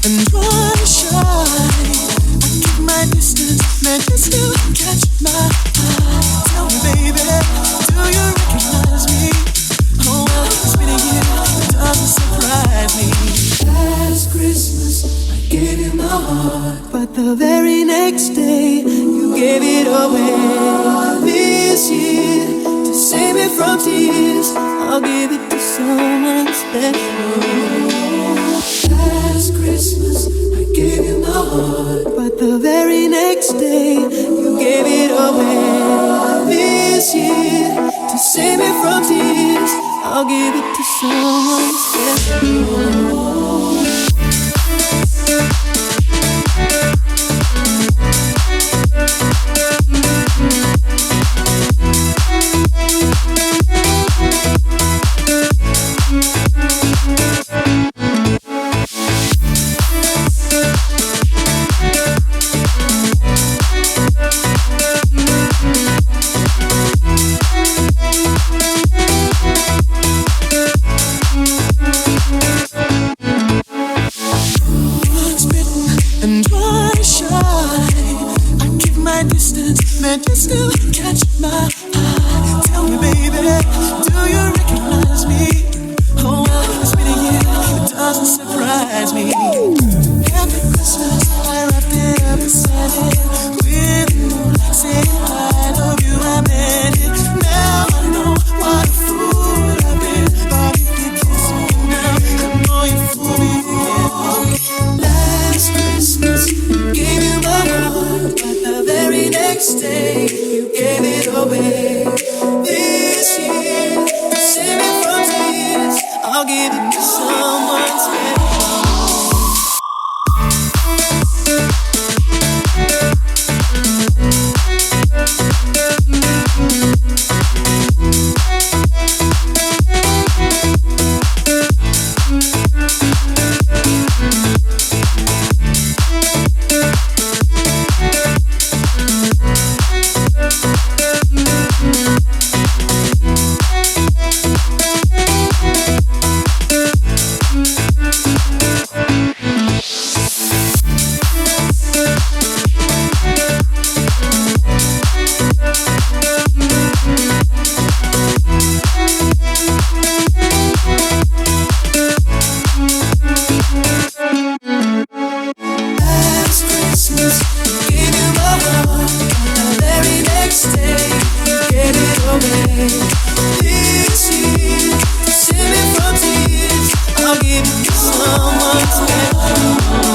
and try to shine. I keep my distance, man, just to catch my eye. Tell me, baby, do you recognize me? Oh, well, it's been a year, it doesn't surprise me. Last Christmas, I gave you my heart, but the very next day, you gave it away. This year, to save me from tears, I'll give it to someone special. Last Christmas, I gave you my heart, but the very next day, you gave it away. This year, to save me from tears, I'll give it to someone special. Just to catch my eye. Tell me, baby, do you recognize me? Oh, well, it's been a year, it doesn't surprise me. Every Christmas, I wrapped it up beside it with you, saying I love you, I meant it. Now I know what a fool I've been, but if you kiss me now, I know you fool me again. Last Christmas, gave you my heart, but the very next day, you gave it away. This year, to save me from tears, I'll give it to someone special. I'll give it to someone special.